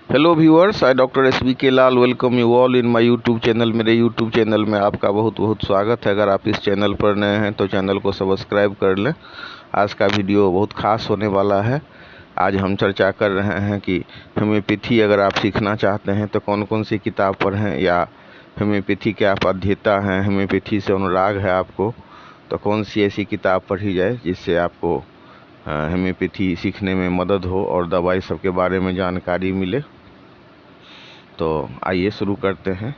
Hello viewers, I doctor S V K Lal welcome you all in my YouTube channel. मेरे YouTube channel में आपका बहुत बहुत स्वागत है। अगर आप इस चैनल पर नए हैं तो चैनल को सब्सक्राइब कर लें। आज का वीडियो बहुत खास होने वाला है। आज हम चर्चा कर रहे हैं कि होम्योपैथी अगर आप सीखना चाहते हैं तो कौन कौन सी किताब पढ़ें, या होम्योपैथी के आप अध्येता हैं, होम्योपैथी से अनुराग है आपको, तो कौन सी ऐसी किताब पढ़ी जाए जिससे आपको होम्योपैथी सीखने में मदद हो और दवाई सबके बारे में जानकारी मिले। तो आइए शुरू करते हैं।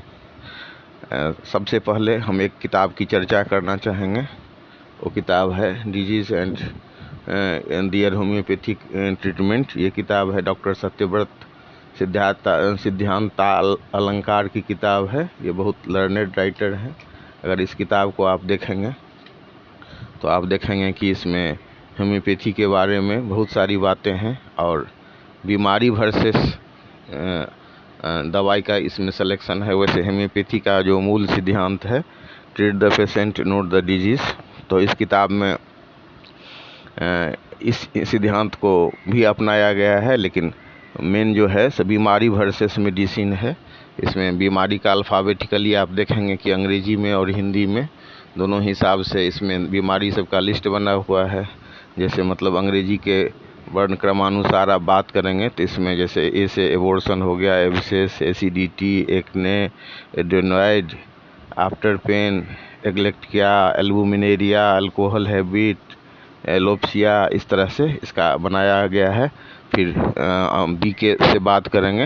सबसे पहले हम एक किताब की चर्चा करना चाहेंगे। वो किताब है diseases and their homeopathic treatment. ये किताब है डॉक्टर सत्यव्रत सिद्धांता अलंकार की किताब है। ये बहुत लर्नेड राइटर हैं। अगर इस किताब को आप देखेंगे तो आप देखेंगे कि इसमें होम्योपैथी के बारे में बहुत सारी बातें हैं और बीमारी वर्सेस दवाई का इसमें सिलेक्शन है। वैसे होम्योपैथी का जो मूल सिद्धांत है, treat the patient note the disease, तो इस किताब में इस सिद्धांत को भी अपनाया गया है। लेकिन मेन जो है बीमारी वर्सेस मेडिसिन है। इसमें बीमारी का अल्फ़ाबेटिकली आप देखेंगे कि अंग्रेजी में और हिंदी में दोनों हिसाब से इसमें बीमारी सबका लिस्ट बना हुआ है। जैसे मतलब अंग्रेजी के वर्ण क्रमानुसार आप बात करेंगे तो इसमें जैसे ए से एबॉर्शन हो गया, abscess, acidity, acne, adenoid, after pain, agalactia, albuminuria, alcohol habit, alopecia, इस तरह से इसका बनाया गया है। फिर बी के से बात करेंगे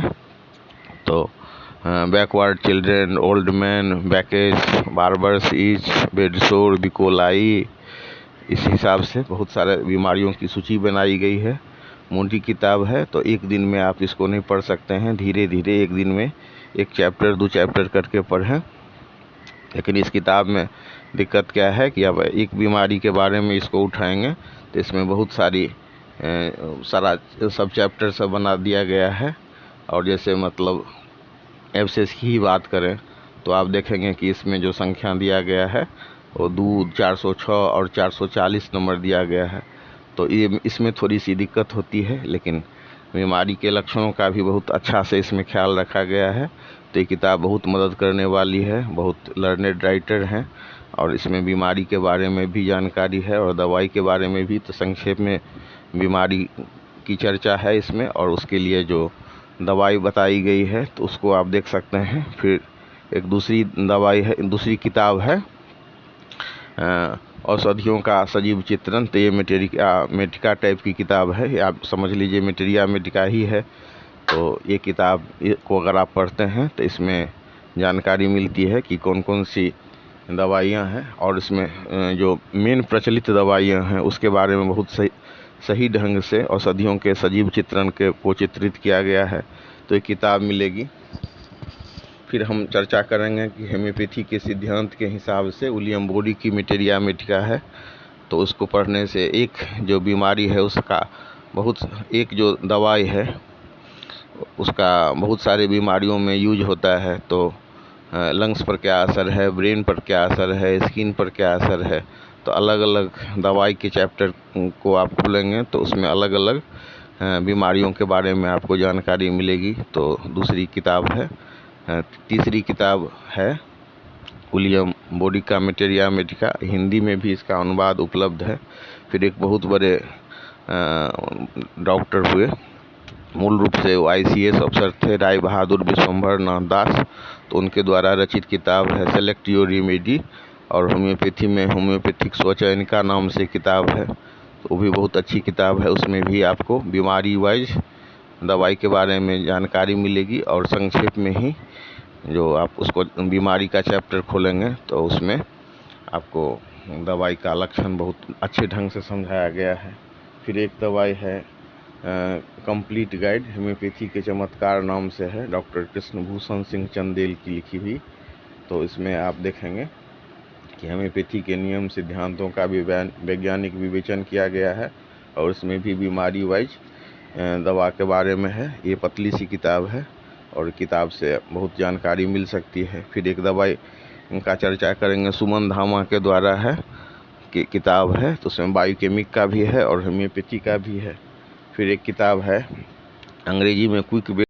तो backward children, old man, backache, barber's itch, bedsore, B coli, इस हिसाब से बहुत सारे बीमारियों की सूची बनाई गई है। मोटी किताब है तो एक दिन में आप इसको नहीं पढ़ सकते हैं। धीरे धीरे एक दिन में एक चैप्टर 2 चैप्टर करके पढ़ें। लेकिन इस किताब में दिक्कत क्या है कि अब एक बीमारी के बारे में इसको उठाएंगे तो इसमें बहुत सारा सब चैप्टर सब बना दिया गया है। और जैसे मतलब एब्सेस की ही बात करें तो आप देखेंगे कि इसमें जो संख्या दिया गया है वो 2, 406 और 440 नंबर दिया गया है। तो ये इसमें थोड़ी सी दिक्कत होती है, लेकिन बीमारी के लक्षणों का भी बहुत अच्छा से इसमें ख्याल रखा गया है। तो ये किताब बहुत मदद करने वाली है। बहुत लर्नेड राइटर हैं और इसमें बीमारी के बारे में भी जानकारी है और दवाई के बारे में भी। तो संक्षेप में बीमारी की चर्चा है इसमें, और उसके लिए जो दवाई बताई गई है तो उसको आप देख सकते हैं। फिर एक दूसरी दवाई है, दूसरी किताब है औषधियों का सजीव चित्रण। तो ये मेटिका टाइप की किताब है, आप समझ लीजिए मेटेरिया मेटिका ही है। तो ये किताब को अगर आप पढ़ते हैं तो इसमें जानकारी मिलती है कि कौन कौन सी दवाइयाँ हैं, और इसमें जो मेन प्रचलित दवाइयाँ हैं उसके बारे में बहुत सही ढंग से औषधियों के सजीव चित्रण को चित्रित किया गया है। तो ये किताब मिलेगी। फिर हम चर्चा करेंगे कि होम्योपैथी के सिद्धांत के हिसाब से विलियम बोरी की मेटेरिया मेटिका है। तो उसको पढ़ने से एक जो बीमारी है उसका एक जो दवाई है उसका बहुत सारे बीमारियों में यूज होता है। तो लंग्स पर क्या असर है, ब्रेन पर क्या असर है, स्किन पर क्या असर है, तो अलग अलग दवाई के चैप्टर को आप खोलेंगे तो उसमें अलग अलग बीमारियों के बारे में आपको जानकारी मिलेगी। तो दूसरी किताब है। तीसरी किताब है विलियम बोरी का मेटेरिया मेटिका। हिंदी में भी इसका अनुवाद उपलब्ध है। फिर एक बहुत बड़े डॉक्टर हुए, मूल रूप से वो ICS अफसर थे, राय बहादुर विश्वंभर नाथ दास। तो उनके द्वारा रचित किताब है सेलेक्ट योर रेमेडी, और होम्योपैथी में होम्योपैथिक स्वचयनिका नाम से किताब है। तो वो भी बहुत अच्छी किताब है। उसमें भी आपको बीमारी वाइज दवाई के बारे में जानकारी मिलेगी, और संक्षेप में ही जो आप उसको बीमारी का चैप्टर खोलेंगे तो उसमें आपको दवाई का लक्षण बहुत अच्छे ढंग से समझाया गया है। फिर एक दवाई है कंप्लीट गाइड होम्योपैथी के चमत्कार नाम से है, डॉक्टर कृष्णभूषण सिंह चंदेल की लिखी हुई। तो इसमें आप देखेंगे कि होम्योपैथी के नियम सिद्धांतों का भी वैज्ञानिक विवेचन किया गया है, और इसमें भी बीमारी वाइज दवा के बारे में है। ये पतली सी किताब है और किताब से बहुत जानकारी मिल सकती है। फिर एक दवाई का चर्चा करेंगे, सुमन धामा के द्वारा है कि किताब है, तो उसमें बायोकेमिक का भी है और होम्योपैथी का भी है। फिर एक किताब है अंग्रेजी में क्विक